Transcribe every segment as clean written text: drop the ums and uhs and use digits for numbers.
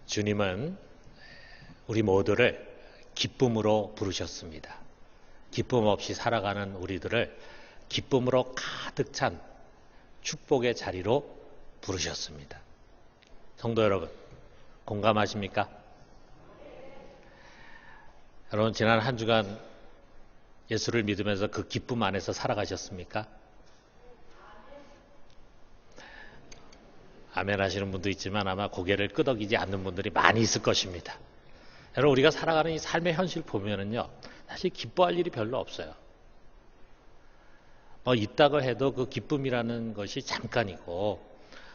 주님은 우리 모두를 기쁨으로 부르셨습니다. 기쁨 없이 살아가는 우리들을 기쁨으로 가득 찬 축복의 자리로 부르셨습니다. 성도 여러분, 공감하십니까? 여러분, 지난 한 주간 예수를 믿으면서 그 기쁨 안에서 살아가셨습니까? 아멘 하시는 분도 있지만 아마 고개를 끄덕이지 않는 분들이 많이 있을 것입니다. 여러분, 우리가 살아가는 이 삶의 현실 보면은요, 사실 기뻐할 일이 별로 없어요. 있다고 해도 그 기쁨이라는 것이 잠깐이고,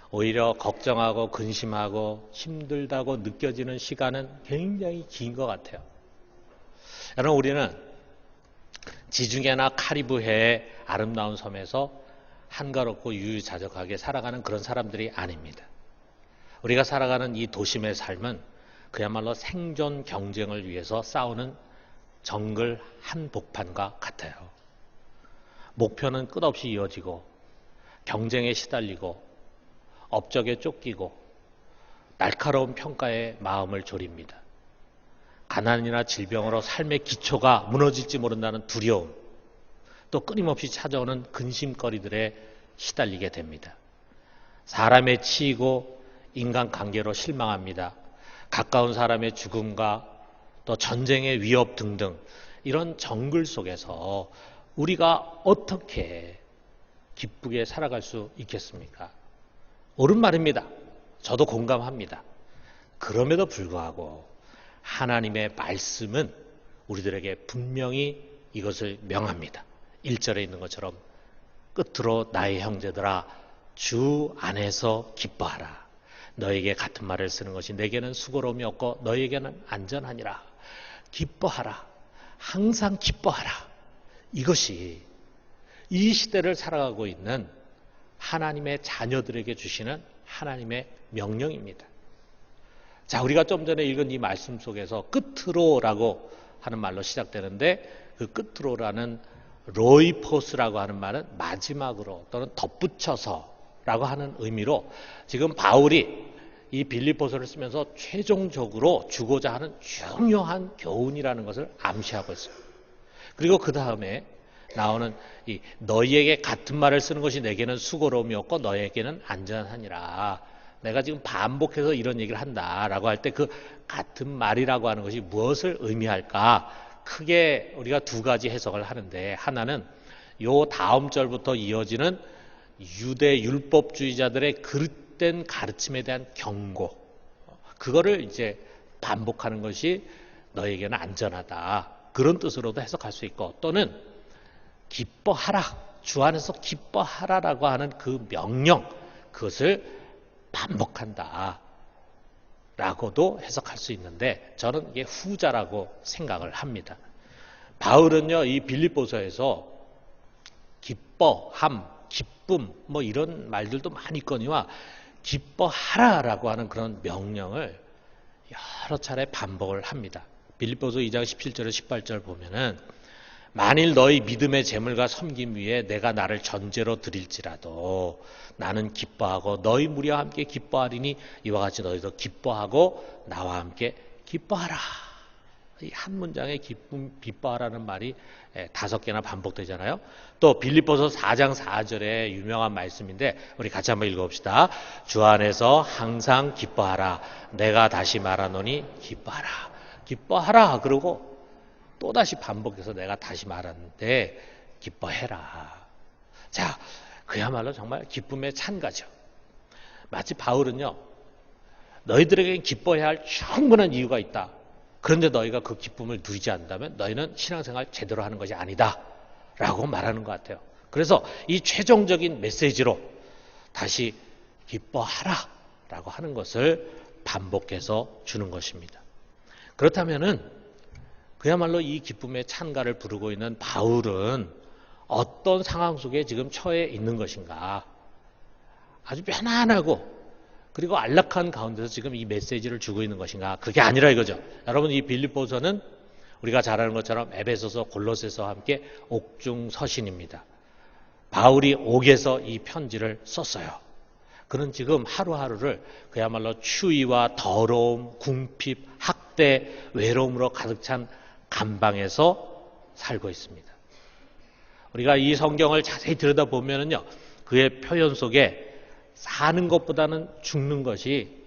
오히려 걱정하고 근심하고 힘들다고 느껴지는 시간은 굉장히 긴 것 같아요. 여러분, 우리는 지중해나 카리브해의 아름다운 섬에서 한가롭고 유유자적하게 살아가는 그런 사람들이 아닙니다. 우리가 살아가는 이 도심의 삶은 그야말로 생존 경쟁을 위해서 싸우는 정글 한복판과 같아요. 목표는 끝없이 이어지고 경쟁에 시달리고 업적에 쫓기고 날카로운 평가에 마음을 졸입니다. 가난이나 질병으로 삶의 기초가 무너질지 모른다는 두려움, 또 끊임없이 찾아오는 근심거리들에 시달리게 됩니다. 사람에 치이고 인간관계로 실망합니다. 가까운 사람의 죽음과 또 전쟁의 위협 등등 이런 정글 속에서 우리가 어떻게 기쁘게 살아갈 수 있겠습니까? 옳은 말입니다. 저도 공감합니다. 그럼에도 불구하고 하나님의 말씀은 우리들에게 분명히 이것을 명합니다. 1절에 있는 것처럼 끝으로 나의 형제들아 주 안에서 기뻐하라. 너에게 같은 말을 쓰는 것이 내게는 수고로움이 없고 너에게는 안전하니라. 기뻐하라. 항상 기뻐하라. 이것이 이 시대를 살아가고 있는 하나님의 자녀들에게 주시는 하나님의 명령입니다. 자, 우리가 좀 전에 읽은 이 말씀 속에서 끝으로라고 하는 말로 시작되는데 그 끝으로라는 로이포스라고 하는 말은 마지막으로 또는 덧붙여서라고 하는 의미로 지금 바울이 이 빌립보서를 쓰면서 최종적으로 주고자 하는 중요한 교훈이라는 것을 암시하고 있어요. 그리고 그 다음에 나오는 이 너희에게 같은 말을 쓰는 것이 내게는 수고로움이 없고 너희에게는 안전하니라. 내가 지금 반복해서 이런 얘기를 한다라고 할 때 그 같은 말이라고 하는 것이 무엇을 의미할까? 크게 우리가 두 가지 해석을 하는데, 하나는 요 다음 절부터 이어지는 유대 율법주의자들의 그릇된 가르침에 대한 경고, 그거를 이제 반복하는 것이 너에게는 안전하다, 그런 뜻으로도 해석할 수 있고, 또는 기뻐하라, 주 안에서 기뻐하라라고 하는 그 명령, 그것을 반복한다 라고도 해석할 수 있는데, 저는 이게 후자라고 생각을 합니다. 바울은요, 이 빌립보서에서 기뻐함, 기쁨 뭐 이런 말들도 많이 있거니와 기뻐하라라고 하는 그런 명령을 여러 차례 반복을 합니다. 빌립보서 2장 17절에 18절 보면은 만일 너희 믿음의 재물과 섬김 위에 내가 나를 전제로 드릴지라도 나는 기뻐하고 너희 무리와 함께 기뻐하리니 이와 같이 너희도 기뻐하고 나와 함께 기뻐하라. 이 한 문장에 기뻐하라는 말이 5개나 반복되잖아요. 또 빌립보서 4장 4절에 유명한 말씀인데 우리 같이 한번 읽어봅시다. 주 안에서 항상 기뻐하라. 내가 다시 말하노니 기뻐하라. 기뻐하라. 그러고 또다시 반복해서 내가 다시 말하는데 기뻐해라. 자, 그야말로 정말 기쁨의 찬가죠. 마치 바울은요, 너희들에게 기뻐해야 할 충분한 이유가 있다. 그런데 너희가 그 기쁨을 누리지 않는다면 너희는 신앙생활 제대로 하는 것이 아니다 라고 말하는 것 같아요. 그래서 이 최종적인 메시지로 다시 기뻐하라 라고 하는 것을 반복해서 주는 것입니다. 그렇다면은 그야말로 이 기쁨의 찬가를 부르고 있는 바울은 어떤 상황 속에 지금 처해 있는 것인가? 아주 편안하고 그리고 안락한 가운데서 지금 이 메시지를 주고 있는 것인가? 그게 아니라 이거죠. 여러분, 이 빌립보서는 우리가 잘 아는 것처럼 에베소서, 골로새서와 함께 옥중 서신입니다. 바울이 옥에서 이 편지를 썼어요. 그는 지금 하루하루를 그야말로 추위와 더러움, 궁핍, 학대, 외로움으로 가득 찬 감방에서 살고 있습니다. 우리가 이 성경을 자세히 들여다보면요, 그의 표현 속에 사는 것보다는 죽는 것이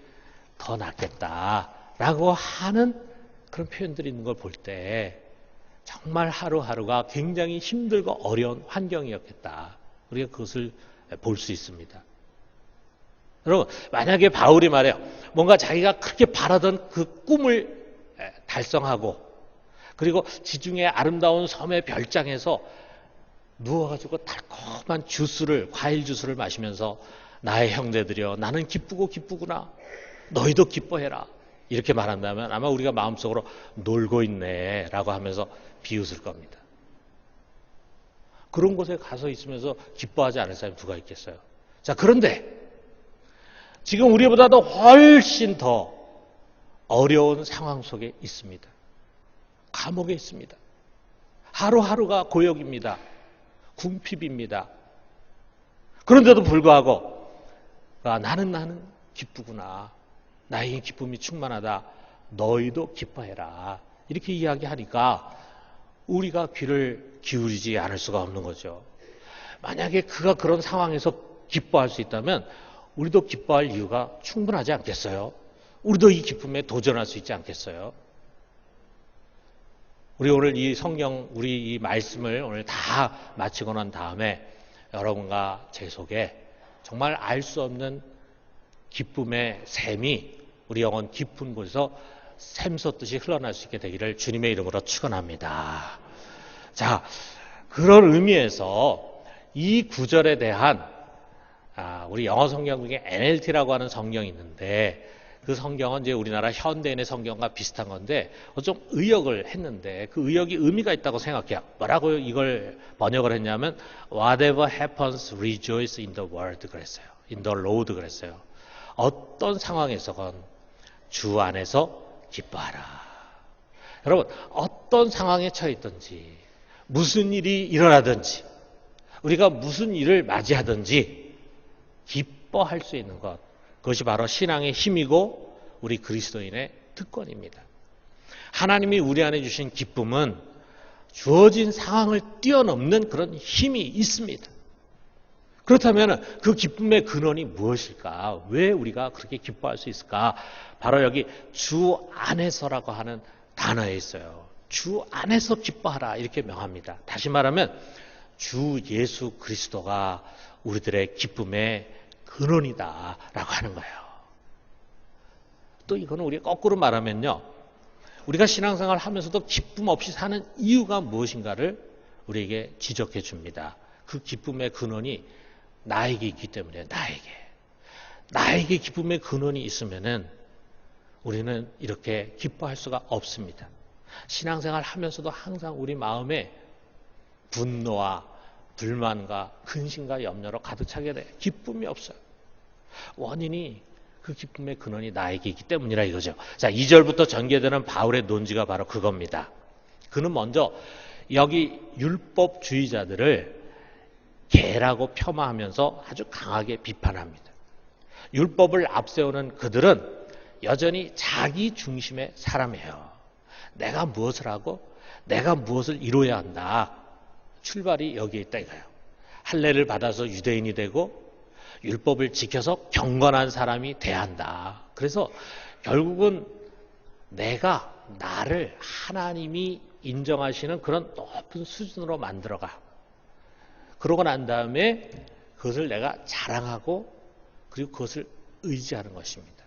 더 낫겠다라고 하는 그런 표현들이 있는 걸 볼 때 정말 하루하루가 굉장히 힘들고 어려운 환경이었겠다. 우리가 그것을 볼 수 있습니다. 여러분, 만약에 바울이 말해요. 뭔가 자기가 그렇게 바라던 그 꿈을 달성하고 그리고 지중해 아름다운 섬의 별장에서 누워가지고 달콤한 주스를, 과일 주스를 마시면서 나의 형제들이여 나는 기쁘고 기쁘구나. 너희도 기뻐해라. 이렇게 말한다면 아마 우리가 마음속으로 놀고 있네 라고 하면서 비웃을 겁니다. 그런 곳에 가서 있으면서 기뻐하지 않을 사람이 누가 있겠어요? 자, 그런데 지금 우리보다도 훨씬 더 어려운 상황 속에 있습니다. 감옥에 있습니다. 하루하루가 고역입니다. 궁핍입니다. 그런데도 불구하고 나는 기쁘구나. 나에게 기쁨이 충만하다. 너희도 기뻐해라. 이렇게 이야기하니까 우리가 귀를 기울이지 않을 수가 없는 거죠. 만약에 그가 그런 상황에서 기뻐할 수 있다면 우리도 기뻐할 이유가 충분하지 않겠어요? 우리도 이 기쁨에 도전할 수 있지 않겠어요? 우리 오늘 이 성경, 우리 이 말씀을 오늘 다 마치고 난 다음에 여러분과 제 속에 정말 알 수 없는 기쁨의 샘이 우리 영혼 깊은 곳에서 샘솟듯이 흘러날 수 있게 되기를 주님의 이름으로 축원합니다. 자, 그런 의미에서 이 구절에 대한 우리 영어 성경 중에 NLT라고 하는 성경이 있는데 그 성경은 이제 우리나라 현대인의 성경과 비슷한 건데 좀 의역을 했는데 그 의역이 의미가 있다고 생각해요. 뭐라고 이걸 번역을 했냐면 Whatever happens, rejoice in the world 그랬어요. In the Lord 그랬어요. 어떤 상황에서건 주 안에서 기뻐하라. 여러분, 어떤 상황에 처해 있든지 무슨 일이 일어나든지 우리가 무슨 일을 맞이하든지 기뻐할 수 있는 것, 그것이 바로 신앙의 힘이고 우리 그리스도인의 특권입니다. 하나님이 우리 안에 주신 기쁨은 주어진 상황을 뛰어넘는 그런 힘이 있습니다. 그렇다면 그 기쁨의 근원이 무엇일까? 왜 우리가 그렇게 기뻐할 수 있을까? 바로 여기 주 안에서라고 하는 단어에 있어요. 주 안에서 기뻐하라 이렇게 명합니다. 다시 말하면 주 예수 그리스도가 우리들의 기쁨의 근원이다 라고 하는 거예요. 또 이거는 우리가 거꾸로 말하면요, 우리가 신앙생활을 하면서도 기쁨 없이 사는 이유가 무엇인가를 우리에게 지적해 줍니다. 그 기쁨의 근원이 나에게 있기 때문에 나에게 기쁨의 근원이 있으면은 우리는 이렇게 기뻐할 수가 없습니다. 신앙생활 하면서도 항상 우리 마음에 분노와 불만과 근심과 염려로 가득 차게 돼. 기쁨이 없어요. 원인이 그 기쁨의 근원이 나에게 있기 때문이라 이거죠. 자, 2절부터 전개되는 바울의 논지가 바로 그겁니다. 그는 먼저 여기 율법주의자들을 개라고 폄하하면서 아주 강하게 비판합니다. 율법을 앞세우는 그들은 여전히 자기 중심의 사람이에요. 내가 무엇을 하고 내가 무엇을 이루어야 한다. 출발이 여기에 있다 이거예요. 할례를 받아서 유대인이 되고 율법을 지켜서 경건한 사람이 돼야 한다. 그래서 결국은 내가 나를 하나님이 인정하시는 그런 높은 수준으로 만들어가. 그러고 난 다음에 그것을 내가 자랑하고 그리고 그것을 의지하는 것입니다.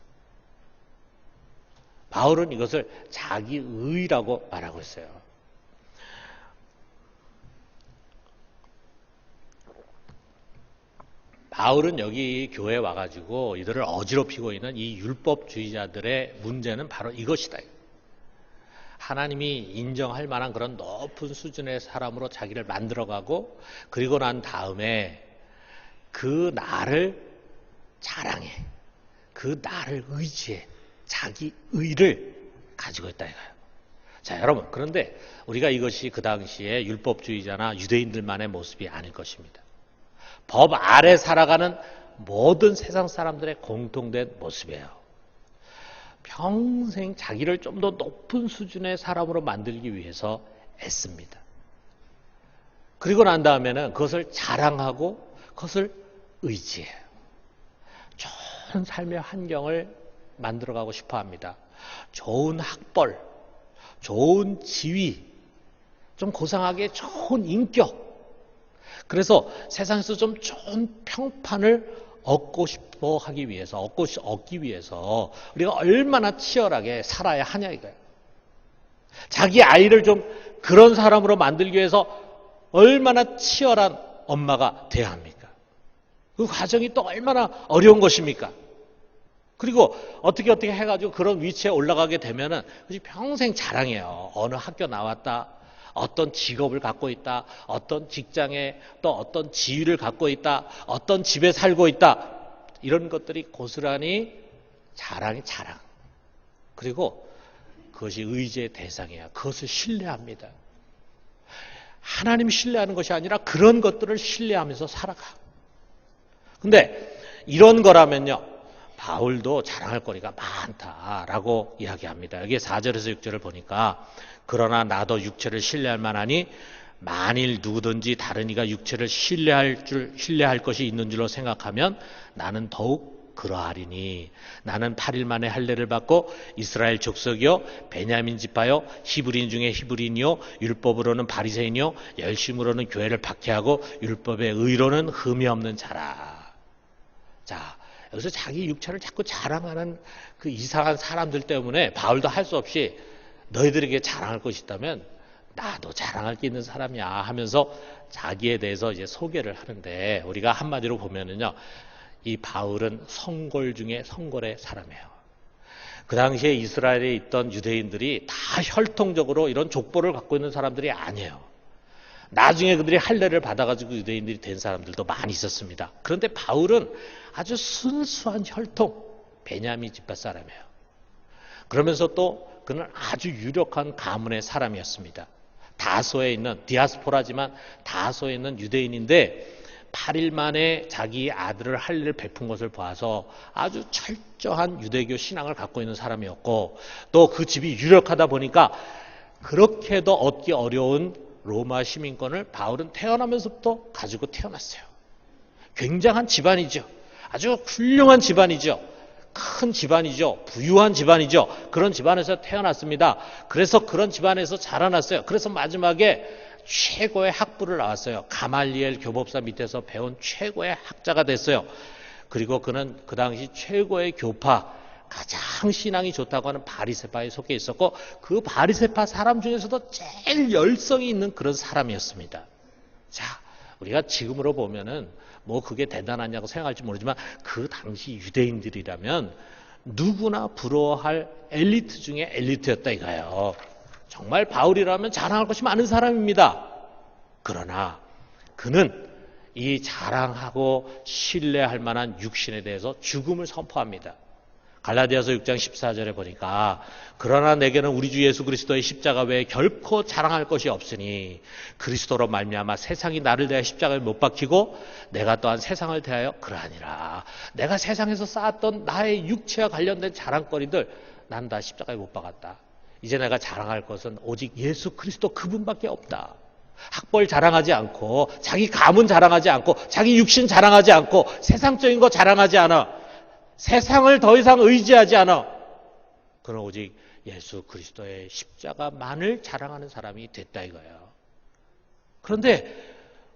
바울은 이것을 자기의라고 말하고 있어요. 바울은 여기 교회에 와가지고 이들을 어지럽히고 있는 이 율법주의자들의 문제는 바로 이것이다. 하나님이 인정할 만한 그런 높은 수준의 사람으로 자기를 만들어가고 그리고 난 다음에 그 나를 자랑해. 그 나를 의지해. 자기 의를 가지고 있다 이거예요. 자, 여러분, 그런데 우리가 이것이 그 당시에 율법주의자나 유대인들만의 모습이 아닐 것입니다. 법 아래 살아가는 모든 세상 사람들의 공통된 모습이에요. 평생 자기를 좀 더 높은 수준의 사람으로 만들기 위해서 애씁니다. 그리고 난 다음에는 그것을 자랑하고 그것을 의지해요. 좋은 삶의 환경을 만들어가고 싶어 합니다. 좋은 학벌, 좋은 지위, 좀 고상하게 좋은 인격. 그래서 세상에서 좀 좋은 평판을 얻기 위해서 우리가 얼마나 치열하게 살아야 하냐 이거예요. 자기 아이를 좀 그런 사람으로 만들기 위해서 얼마나 치열한 엄마가 돼야 합니까? 그 과정이 또 얼마나 어려운 것입니까? 그리고 어떻게 해가지고 그런 위치에 올라가게 되면은 평생 자랑해요. 어느 학교 나왔다. 어떤 직업을 갖고 있다. 어떤 직장에 또 어떤 지위를 갖고 있다. 어떤 집에 살고 있다. 이런 것들이 고스란히 자랑. 그리고 그것이 의지의 대상이야. 그것을 신뢰합니다. 하나님 신뢰하는 것이 아니라 그런 것들을 신뢰하면서 살아가. 근데 이런 거라면요. 바울도 자랑할 거리가 많다라고 이야기합니다. 여기 4절에서 6절을 보니까 그러나 나도 육체를 신뢰할 만하니 만일 누구든지 다른 이가 육체를 신뢰할 것이 있는 줄로 생각하면 나는 더욱 그러하리니 나는 8일 만에 할례를 받고 이스라엘 족속이요 베냐민 지파요 히브리인 중에 히브리인이요 율법으로는 바리새인이요 열심으로는 교회를 박해하고 율법의 의로는 흠이 없는 자라. 자, 여기서 자기 육체를 자꾸 자랑하는 그 이상한 사람들 때문에 바울도 할 수 없이 너희들에게 자랑할 것이 있다면 나도 자랑할 게 있는 사람이야 하면서 자기에 대해서 이제 소개를 하는데 우리가 한마디로 보면은요. 이 바울은 성골 중에 성골의 사람이에요. 그 당시에 이스라엘에 있던 유대인들이 다 혈통적으로 이런 족보를 갖고 있는 사람들이 아니에요. 나중에 그들이 할례를 받아가지고 유대인들이 된 사람들도 많이 있었습니다. 그런데 바울은 아주 순수한 혈통, 베냐민 지파 사람이에요. 그러면서 또 그는 아주 유력한 가문의 사람이었습니다. 다소에 있는, 디아스포라지만 다소에 있는 유대인인데 8일 만에 자기 아들을 할례를 베푼 것을 봐서 아주 철저한 유대교 신앙을 갖고 있는 사람이었고 또 그 집이 유력하다 보니까 그렇게도 얻기 어려운 로마 시민권을 바울은 태어나면서부터 가지고 태어났어요. 굉장한 집안이죠. 아주 훌륭한 집안이죠. 큰 집안이죠. 부유한 집안이죠. 그런 집안에서 태어났습니다. 그래서 그런 집안에서 자라났어요. 그래서 마지막에 최고의 학부를 나왔어요. 가말리엘 교법사 밑에서 배운 최고의 학자가 됐어요. 그리고 그는 그 당시 최고의 교파, 가장 신앙이 좋다고 하는 바리새파에 속해 있었고 그 바리새파 사람 중에서도 제일 열성이 있는 그런 사람이었습니다. 자, 우리가 지금으로 보면은 뭐 그게 대단하냐고 생각할지 모르지만 그 당시 유대인들이라면 누구나 부러워할 엘리트 중에 엘리트였다 이거예요. 정말 바울이라면 자랑할 것이 많은 사람입니다. 그러나 그는 이 자랑하고 신뢰할 만한 육신에 대해서 죽음을 선포합니다. 갈라디아서 6장 14절에 보니까 그러나 내게는 우리 주 예수 그리스도의 십자가 외에 결코 자랑할 것이 없으니 그리스도로 말미암아 세상이 나를 대하여 십자가에 못 박히고 내가 또한 세상을 대하여 그러하니라. 내가 세상에서 쌓았던 나의 육체와 관련된 자랑거리들 난 다 십자가에 못 박았다. 이제 내가 자랑할 것은 오직 예수 그리스도 그분밖에 없다. 학벌 자랑하지 않고 자기 가문 자랑하지 않고 자기 육신 자랑하지 않고 세상적인 거 자랑하지 않아. 세상을 더 이상 의지하지 않아. 그는 오직 예수 그리스도의 십자가만을 자랑하는 사람이 됐다 이거예요. 그런데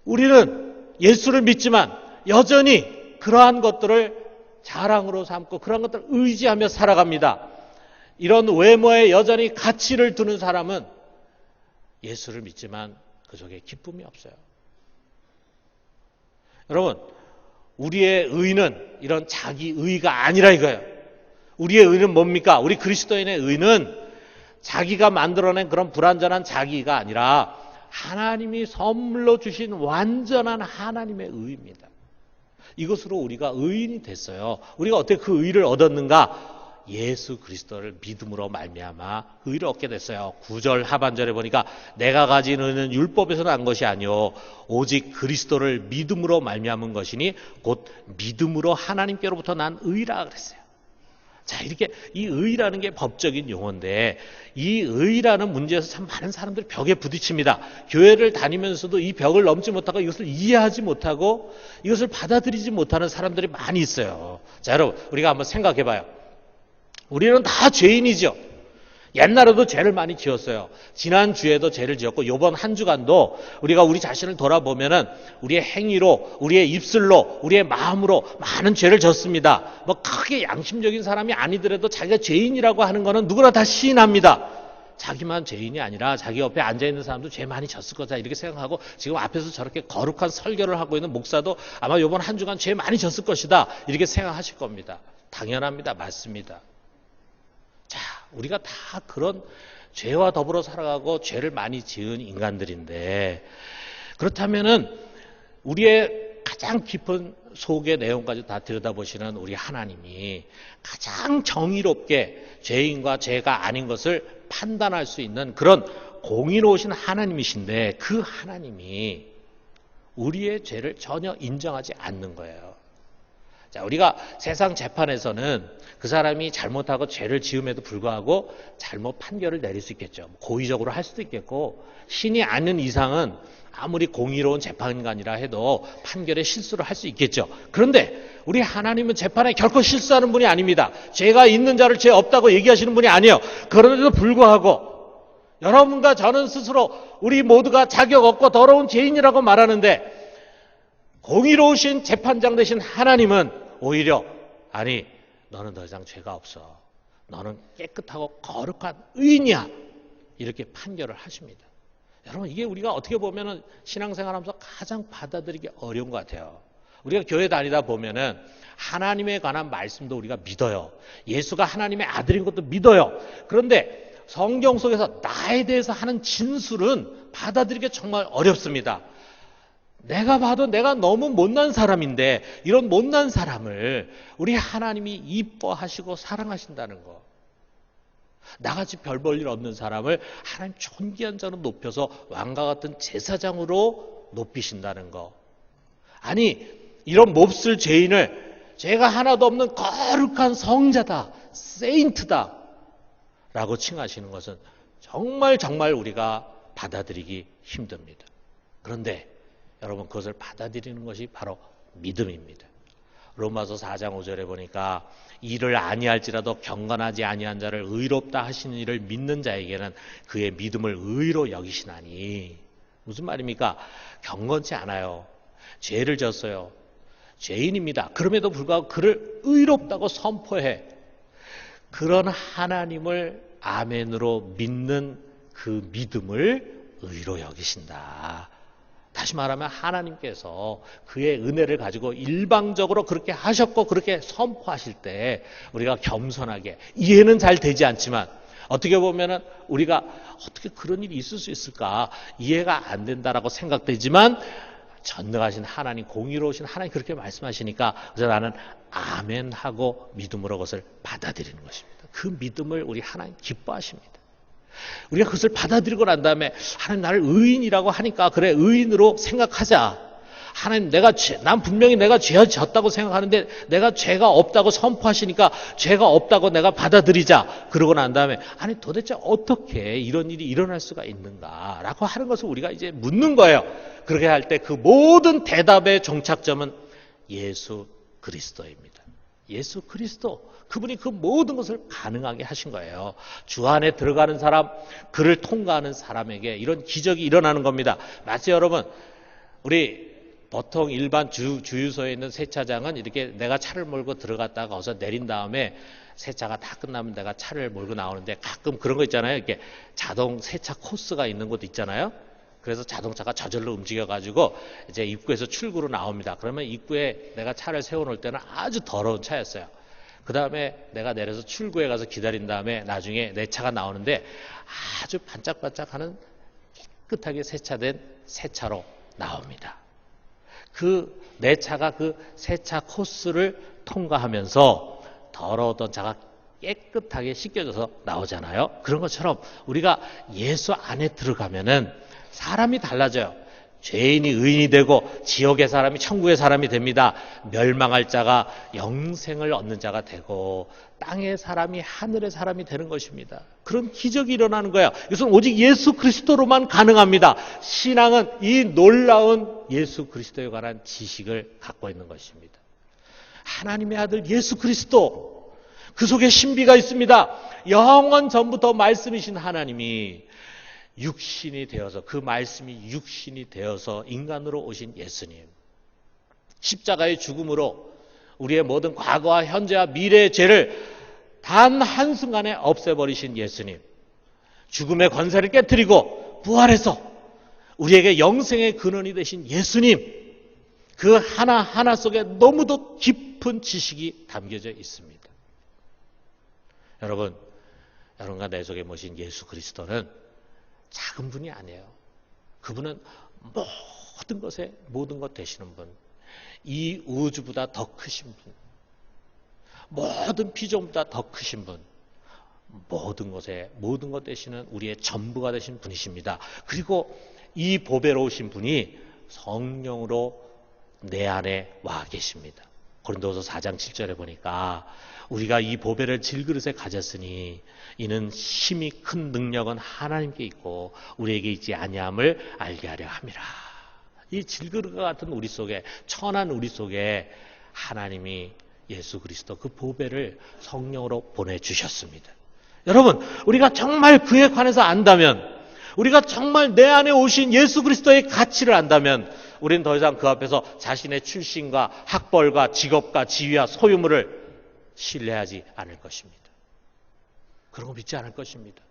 우리는 예수를 믿지만 여전히 그러한 것들을 자랑으로 삼고 그러한 것들을 의지하며 살아갑니다. 이런 외모에 여전히 가치를 두는 사람은 예수를 믿지만 그 속에 기쁨이 없어요. 여러분, 우리의 의는 이런 자기 의가 아니라 이거예요. 우리의 의는 뭡니까? 우리 그리스도인의 의는 자기가 만들어낸 그런 불완전한 자기가 아니라 하나님이 선물로 주신 완전한 하나님의 의입니다. 이것으로 우리가 의인이 됐어요. 우리가 어떻게 그 의를 얻었는가? 예수 그리스도를 믿음으로 말미암아 의를 얻게 됐어요. 9절 하반절에 보니까 내가 가진 의는 율법에서 난 것이 아니요 오직 그리스도를 믿음으로 말미암은 것이니 곧 믿음으로 하나님께로부터 난 의라 그랬어요. 자, 이렇게 이 의라는 게 법적인 용어인데 이 의라는 문제에서 참 많은 사람들이 벽에 부딪힙니다. 교회를 다니면서도 이 벽을 넘지 못하고 이것을 이해하지 못하고 이것을 받아들이지 못하는 사람들이 많이 있어요. 자, 여러분 우리가 한번 생각해 봐요. 우리는 다 죄인이죠. 옛날에도 죄를 많이 지었어요. 지난주에도 죄를 지었고 이번 한 주간도 우리가 우리 자신을 돌아보면은 우리의 행위로, 우리의 입술로, 우리의 마음으로 많은 죄를 졌습니다. 뭐 크게 양심적인 사람이 아니더라도 자기가 죄인이라고 하는 거는 누구나 다 시인합니다. 자기만 죄인이 아니라 자기 옆에 앉아있는 사람도 죄 많이 졌을 거다 이렇게 생각하고 지금 앞에서 저렇게 거룩한 설교를 하고 있는 목사도 아마 이번 한 주간 죄 많이 졌을 것이다 이렇게 생각하실 겁니다. 당연합니다. 맞습니다. 자, 우리가 다 그런 죄와 더불어 살아가고 죄를 많이 지은 인간들인데 그렇다면은 우리의 가장 깊은 속의 내용까지 다 들여다보시는 우리 하나님이 가장 정의롭게 죄인과 죄가 아닌 것을 판단할 수 있는 그런 공의로우신 하나님이신데 그 하나님이 우리의 죄를 전혀 인정하지 않는 거예요. 자, 우리가 세상 재판에서는 그 사람이 잘못하고 죄를 지음에도 불구하고 잘못 판결을 내릴 수 있겠죠. 고의적으로 할 수도 있겠고 신이 아닌 이상은 아무리 공의로운 재판관이라 해도 판결에 실수를 할 수 있겠죠. 그런데 우리 하나님은 재판에 결코 실수하는 분이 아닙니다. 죄가 있는 자를 죄 없다고 얘기하시는 분이 아니에요. 그런데도 불구하고 여러분과 저는 스스로 우리 모두가 자격 없고 더러운 죄인이라고 말하는데 공의로우신 재판장 되신 하나님은 오히려 아니 너는 더 이상 죄가 없어. 너는 깨끗하고 거룩한 의인이야. 이렇게 판결을 하십니다. 여러분 이게 우리가 어떻게 보면은 신앙생활하면서 가장 받아들이기 어려운 것 같아요. 우리가 교회 다니다 보면은 하나님에 관한 말씀도 우리가 믿어요. 예수가 하나님의 아들인 것도 믿어요. 그런데 성경 속에서 나에 대해서 하는 진술은 받아들이기 정말 어렵습니다. 내가 봐도 내가 너무 못난 사람인데 이런 못난 사람을 우리 하나님이 이뻐하시고 사랑하신다는 거. 나같이 별 볼 일 없는 사람을 하나님 존귀한 자로 높여서 왕과 같은 제사장으로 높이신다는 거. 아니 이런 몹쓸 죄인을 죄가 하나도 없는 거룩한 성자다, 세인트다 라고 칭하시는 것은 정말 우리가 받아들이기 힘듭니다. 그런데 여러분 그것을 받아들이는 것이 바로 믿음입니다. 로마서 4장 5절에 보니까 이를 아니할지라도 경건하지 아니한 자를 의롭다 하시는 이를 믿는 자에게는 그의 믿음을 의로 여기시나니. 무슨 말입니까? 경건치 않아요. 죄를 졌어요. 죄인입니다. 그럼에도 불구하고 그를 의롭다고 선포해. 그런 하나님을 아멘으로 믿는 그 믿음을 의로 여기신다. 다시 말하면 하나님께서 그의 은혜를 가지고 일방적으로 그렇게 하셨고 그렇게 선포하실 때 우리가 겸손하게 이해는 잘 되지 않지만 어떻게 보면은 우리가 어떻게 그런 일이 있을 수 있을까 이해가 안 된다라고 생각되지만 전능하신 하나님, 공의로우신 하나님 그렇게 말씀하시니까 그래서 나는 아멘 하고 믿음으로 그것을 받아들이는 것입니다. 그 믿음을 우리 하나님 기뻐하십니다. 우리가 그것을 받아들이고 난 다음에 하나님 나를 의인이라고 하니까 그래 의인으로 생각하자. 하나님 난 분명히 내가 죄 졌다고 생각하는데 내가 죄가 없다고 선포하시니까 죄가 없다고 내가 받아들이자. 그러고 난 다음에 아니 도대체 어떻게 이런 일이 일어날 수가 있는가라고 하는 것을 우리가 이제 묻는 거예요. 그렇게 할 때 그 모든 대답의 종착점은 예수 그리스도입니다. 예수 그리스도. 그분이 그 모든 것을 가능하게 하신 거예요. 주 안에 들어가는 사람, 그를 통과하는 사람에게 이런 기적이 일어나는 겁니다. 맞죠, 여러분? 우리 보통 일반 주유소에 있는 세차장은 이렇게 내가 차를 몰고 들어갔다가 거기서 내린 다음에 세차가 다 끝나면 내가 차를 몰고 나오는데 가끔 그런 거 있잖아요. 이렇게 자동 세차 코스가 있는 곳 있잖아요. 그래서 자동차가 저절로 움직여가지고 이제 입구에서 출구로 나옵니다. 그러면 입구에 내가 차를 세워놓을 때는 아주 더러운 차였어요. 그 다음에 내가 내려서 출구에 가서 기다린 다음에 나중에 내 차가 나오는데 아주 반짝반짝하는 깨끗하게 세차된 새 차로 나옵니다. 내 차가 그 세차 코스를 통과하면서 더러웠던 차가 깨끗하게 씻겨져서 나오잖아요. 그런 것처럼 우리가 예수 안에 들어가면은 사람이 달라져요. 죄인이 의인이 되고 지옥의 사람이 천국의 사람이 됩니다. 멸망할 자가 영생을 얻는 자가 되고 땅의 사람이 하늘의 사람이 되는 것입니다. 그런 기적이 일어나는 거예요. 이것은 오직 예수 그리스도로만 가능합니다. 신앙은 이 놀라운 예수 그리스도에 관한 지식을 갖고 있는 것입니다. 하나님의 아들 예수 그리스도, 그 속에 신비가 있습니다. 영원 전부터 말씀이신 하나님이 육신이 되어서, 그 말씀이 육신이 되어서 인간으로 오신 예수님, 십자가의 죽음으로 우리의 모든 과거와 현재와 미래의 죄를 단 한순간에 없애버리신 예수님, 죽음의 권세를 깨뜨리고 부활해서 우리에게 영생의 근원이 되신 예수님, 그 하나하나 속에 너무도 깊은 지식이 담겨져 있습니다. 여러분, 여러분과 내 속에 모신 예수 그리스도는 작은 분이 아니에요. 그분은 모든 것에 모든 것 되시는 분, 이 우주보다 더 크신 분, 모든 피조물보다 더 크신 분, 모든 것에 모든 것 되시는 우리의 전부가 되신 분이십니다. 그리고 이 보배로우신 분이 성령으로 내 안에 와 계십니다. 고린도서 4장 7절에 보니까 우리가 이 보배를 질그릇에 가졌으니 이는 힘이 큰 능력은 하나님께 있고 우리에게 있지 아니함을 알게 하려 함이라. 이 질그릇과 같은 우리 속에, 천한 우리 속에 하나님이 예수 그리스도 그 보배를 성령으로 보내주셨습니다. 여러분, 우리가 정말 그에 관해서 안다면, 우리가 정말 내 안에 오신 예수 그리스도의 가치를 안다면 우리는 더 이상 그 앞에서 자신의 출신과 학벌과 직업과 지위와 소유물을 신뢰하지 않을 것입니다. 그런 거 믿지 않을 것입니다.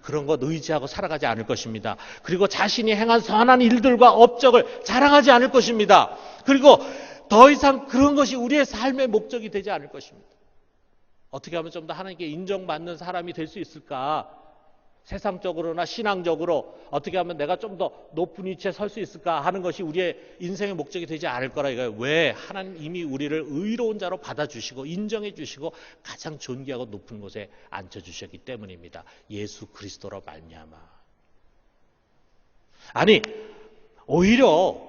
그런 것 의지하고 살아가지 않을 것입니다. 그리고 자신이 행한 선한 일들과 업적을 자랑하지 않을 것입니다. 그리고 더 이상 그런 것이 우리의 삶의 목적이 되지 않을 것입니다. 어떻게 하면 좀 더 하나님께 인정받는 사람이 될 수 있을까? 세상적으로나 신앙적으로 어떻게 하면 내가 좀 더 높은 위치에 설 수 있을까 하는 것이 우리의 인생의 목적이 되지 않을 거라 이거예요. 왜? 하나님 이미 우리를 의로운 자로 받아주시고 인정해 주시고 가장 존귀하고 높은 곳에 앉혀주셨기 때문입니다. 예수 그리스도로 말미암아. 아니, 오히려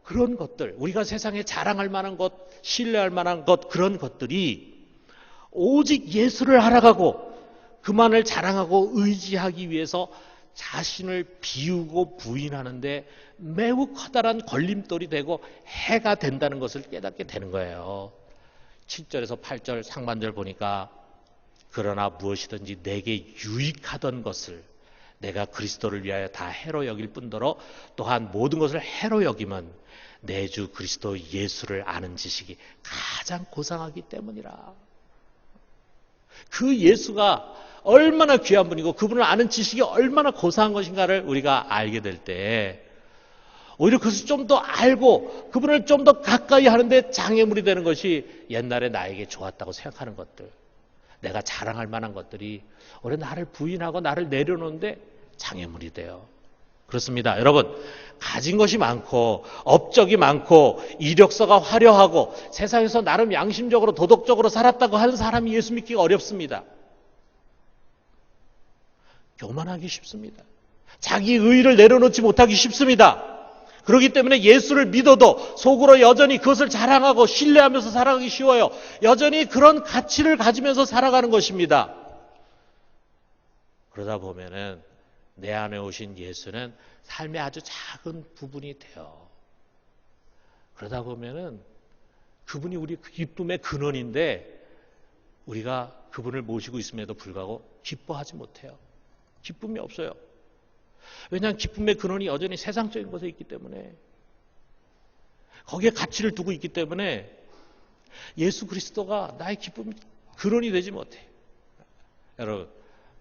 그런 것들, 우리가 세상에 자랑할 만한 것, 신뢰할 만한 것, 그런 것들이 오직 예수를 알아가고 그만을 자랑하고 의지하기 위해서 자신을 비우고 부인하는데 매우 커다란 걸림돌이 되고 해가 된다는 것을 깨닫게 되는 거예요. 7절에서 8절 상반절 보니까 그러나 무엇이든지 내게 유익하던 것을 내가 그리스도를 위하여 다 해로 여길 뿐더러 또한 모든 것을 해로 여기면 내 주 그리스도 예수를 아는 지식이 가장 고상하기 때문이라. 그 예수가 얼마나 귀한 분이고 그분을 아는 지식이 얼마나 고상한 것인가를 우리가 알게 될 때 오히려 그것을 좀 더 알고 그분을 좀 더 가까이 하는데 장애물이 되는 것이 옛날에 나에게 좋았다고 생각하는 것들, 내가 자랑할 만한 것들이 오히려 나를 부인하고 나를 내려놓는데 장애물이 돼요. 그렇습니다. 여러분, 가진 것이 많고 업적이 많고 이력서가 화려하고 세상에서 나름 양심적으로 도덕적으로 살았다고 하는 사람이 예수 믿기가 어렵습니다. 교만하기 쉽습니다. 자기 의의를 내려놓지 못하기 쉽습니다. 그렇기 때문에 예수를 믿어도 속으로 여전히 그것을 자랑하고 신뢰하면서 살아가기 쉬워요. 여전히 그런 가치를 가지면서 살아가는 것입니다. 그러다 보면은 내 안에 오신 예수는 삶의 아주 작은 부분이 돼요. 그러다 보면은 그분이 우리 기쁨의 근원인데 우리가 그분을 모시고 있음에도 불구하고 기뻐하지 못해요. 기쁨이 없어요. 왜냐하면 기쁨의 근원이 여전히 세상적인 것에 있기 때문에, 거기에 가치를 두고 있기 때문에 예수 그리스도가 나의 기쁨의 근원이 되지 못해. 여러분,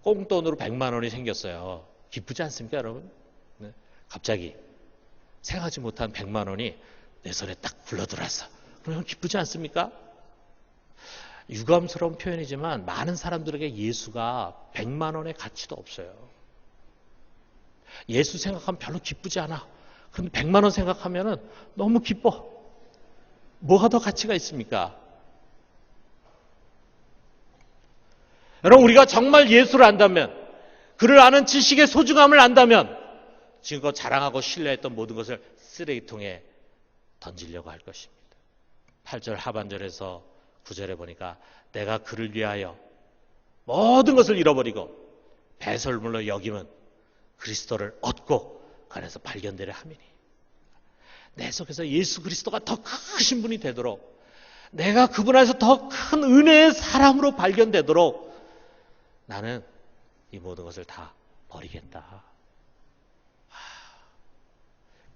꽁돈으로 100만 원이 생겼어요. 기쁘지 않습니까, 여러분? 네? 갑자기 생각하지 못한 100만 원이 내 손에 딱 굴러들어왔어. 그러면 기쁘지 않습니까? 유감스러운 표현이지만 많은 사람들에게 예수가 100만 원의 가치도 없어요. 예수 생각하면 별로 기쁘지 않아. 그런데 100만 원 생각하면 너무 기뻐. 뭐가 더 가치가 있습니까? 여러분, 우리가 정말 예수를 안다면, 그를 아는 지식의 소중함을 안다면 지금껏 자랑하고 신뢰했던 모든 것을 쓰레기통에 던지려고 할 것입니다. 8절 하반절에서 9절에 보니까 내가 그를 위하여 모든 것을 잃어버리고 배설물로 여김은 그리스도를 얻고 그 안에서 발견되려 함이니, 내 속에서 예수 그리스도가 더 크신 분이 되도록, 내가 그분 안에서 더 큰 은혜의 사람으로 발견되도록 나는 이 모든 것을 다 버리겠다.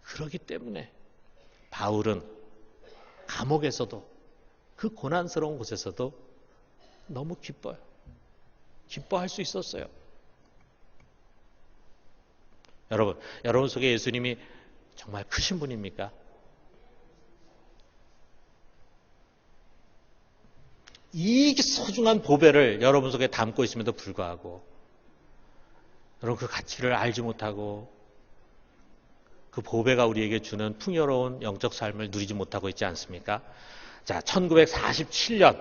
그렇기 때문에 바울은 감옥에서도, 그 고난스러운 곳에서도 너무 기뻐요. 기뻐할 수 있었어요. 여러분 속에 예수님이 정말 크신 분입니까? 이 소중한 보배를 여러분 속에 담고 있음에도 불구하고 여러분 그 가치를 알지 못하고 그 보배가 우리에게 주는 풍요로운 영적 삶을 누리지 못하고 있지 않습니까? 자, 1947년,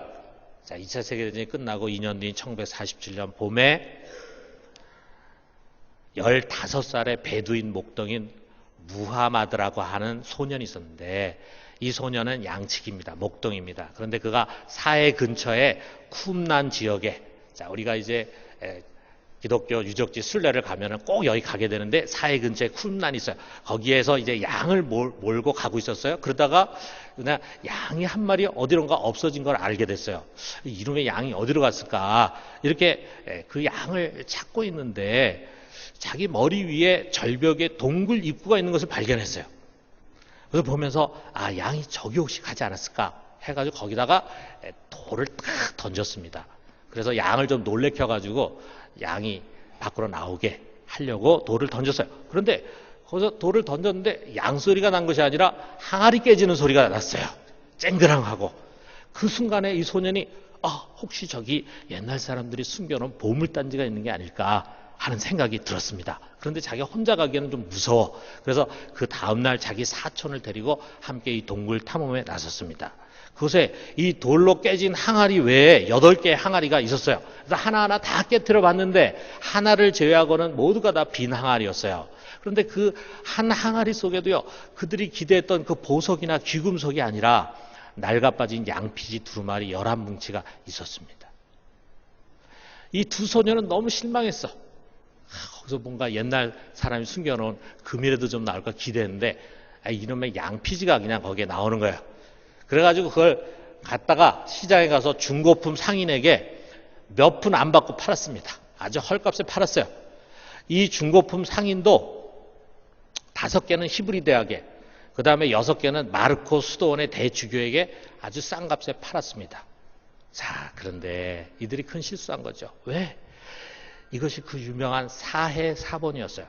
자, 2차 세계대전이 끝나고 2년 뒤인 1947년 봄에 15살의 베두인 목동인 무하마드라고 하는 소년이 있었는데, 이 소년은 양측입니다. 목동입니다. 그런데 그가 사해 근처에 쿰난 지역에, 자, 우리가 이제 기독교 유적지 순례를 가면은 꼭 여기 가게 되는데, 사해 근처에 쿰난이 있어요. 거기에서 이제 양을 몰고 가고 있었어요. 그러다가 그냥 양이 한 마리 어디론가 없어진 걸 알게 됐어요. 이놈의 양이 어디로 갔을까? 이렇게 그 양을 찾고 있는데 자기 머리 위에 절벽에 동굴 입구가 있는 것을 발견했어요. 그래서 보면서 양이 저기 혹시 가지 않았을까 해가지고 거기다가 돌을 탁 던졌습니다. 그래서 양을 좀 놀래켜가지고 양이 밖으로 나오게 하려고 돌을 던졌어요. 그런데 거기서 돌을 던졌는데 양 소리가 난 것이 아니라 항아리 깨지는 소리가 났어요. 쨍그랑하고. 그 순간에 이 소년이 혹시 저기 옛날 사람들이 숨겨놓은 보물단지가 있는 게 아닐까 하는 생각이 들었습니다. 그런데 자기가 혼자 가기에는 좀 무서워. 그래서 그 다음날 자기 사촌을 데리고 함께 이 동굴 탐험에 나섰습니다. 그곳에 이 돌로 깨진 항아리 외에 8개의 항아리가 있었어요. 그래서 하나하나 다 깨트려 봤는데 하나를 제외하고는 모두가 다 빈 항아리였어요. 그런데 그 한 항아리 속에도요, 그들이 기대했던 그 보석이나 귀금속이 아니라 낡아빠진 양피지 두루마리 11뭉치가 있었습니다. 이 두 소녀는 너무 실망했어. 거기서 뭔가 옛날 사람이 숨겨놓은 금이라도 좀 나올까 기대했는데 이놈의 양피지가 그냥 거기에 나오는 거예요. 그래가지고 그걸 갖다가 시장에 가서 중고품 상인에게 몇 푼 안 받고 팔았습니다. 아주 헐값에 팔았어요. 이 중고품 상인도 5개는 히브리 대학에, 그 다음에 6개는 마르코 수도원의 대주교에게 아주 싼 값에 팔았습니다. 자, 그런데 이들이 큰 실수한 거죠. 왜? 이것이 그 유명한 사해 사본이었어요.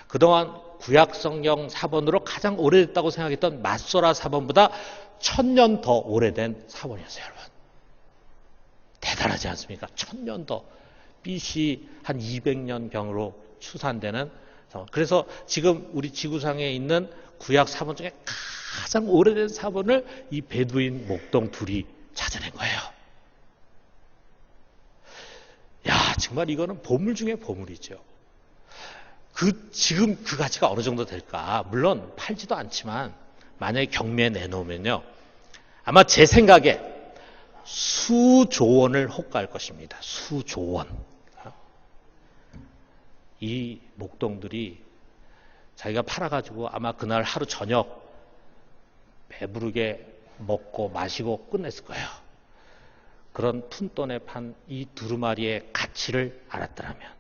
그동안 구약성경 사본으로 가장 오래됐다고 생각했던 맛소라 사본보다 1000년 더 오래된 사본이었어요, 여러분. 대단하지 않습니까? 1000년 더, BC 한 200년경으로 추산되는. 그래서 지금 우리 지구상에 있는 구약 사본 중에 가장 오래된 사본을 이 베두인 목동 둘이 찾아낸 거예요. 야, 정말 이거는 보물 중에 보물이죠. 지금 그 가치가 어느 정도 될까? 물론 팔지도 않지만 만약에 경매에 내놓으면요, 아마 제 생각에 수조 원을 호가할 것입니다. 수조 원. 이 목동들이 자기가 팔아가지고 아마 그날 하루 저녁 배부르게 먹고 마시고 끝냈을 거예요. 그런 푼돈에 판 이 두루마리의 가치를 알았더라면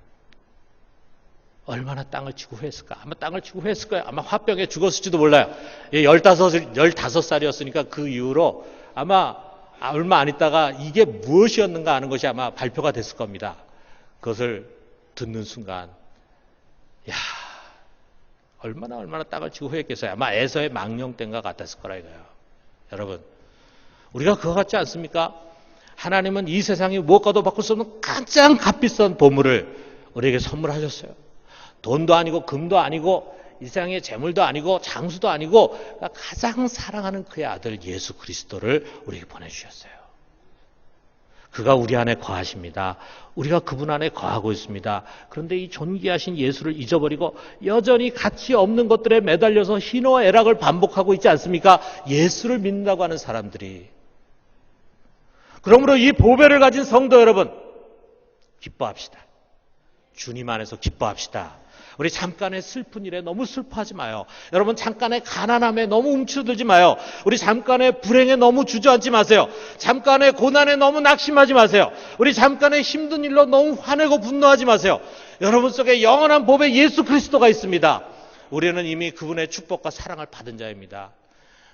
얼마나 땅을 치고 후회했을까? 아마 땅을 치고 후회했을 거예요. 아마 화병에 죽었을지도 몰라요. 15살이었으니까 그 이후로 아마 얼마 안 있다가 이게 무엇이었는가 하는 것이 아마 발표가 됐을 겁니다. 그것을 듣는 순간, 야, 얼마나 땅을 치고 후회했겠어요. 아마 에서의 망령된과 같았을 거라 이거예요. 여러분, 우리가 그거 같지 않습니까? 하나님은 이 세상에 무엇과도 바꿀 수 없는 가장 값비싼 보물을 우리에게 선물하셨어요. 돈도 아니고 금도 아니고 이 세상의 재물도 아니고 장수도 아니고 가장 사랑하는 그의 아들 예수 그리스도를 우리에게 보내주셨어요. 그가 우리 안에 거하십니다. 우리가 그분 안에 거하고 있습니다. 그런데 이 존귀하신 예수를 잊어버리고 여전히 가치 없는 것들에 매달려서 희노애락을 반복하고 있지 않습니까? 예수를 믿는다고 하는 사람들이. 그러므로 이 보배를 가진 성도 여러분, 기뻐합시다. 주님 안에서 기뻐합시다. 우리 잠깐의 슬픈 일에 너무 슬퍼하지 마요. 여러분 잠깐의 가난함에 너무 움츠러들지 마요. 우리 잠깐의 불행에 너무 주저앉지 마세요. 잠깐의 고난에 너무 낙심하지 마세요. 우리 잠깐의 힘든 일로 너무 화내고 분노하지 마세요. 여러분 속에 영원한 보배 예수 그리스도가 있습니다. 우리는 이미 그분의 축복과 사랑을 받은 자입니다.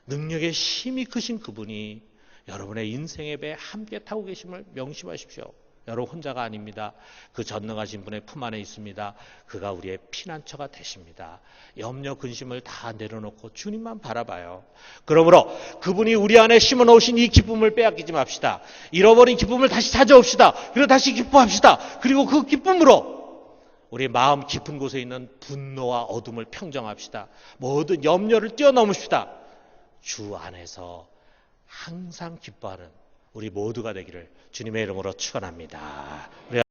능력의 힘이 크신 그분이 여러분의 인생의 배에 함께 타고 계심을 명심하십시오. 여러분 혼자가 아닙니다. 그 전능하신 분의 품 안에 있습니다. 그가 우리의 피난처가 되십니다. 염려 근심을 다 내려놓고 주님만 바라봐요. 그러므로 그분이 우리 안에 심어놓으신 이 기쁨을 빼앗기지 맙시다. 잃어버린 기쁨을 다시 찾아옵시다. 그리고 다시 기뻐합시다. 그리고 그 기쁨으로 우리 마음 깊은 곳에 있는 분노와 어둠을 평정합시다. 모든 염려를 뛰어넘읍시다. 주 안에서 항상 기뻐하는 우리 모두가 되기를 주님의 이름으로 축원합니다.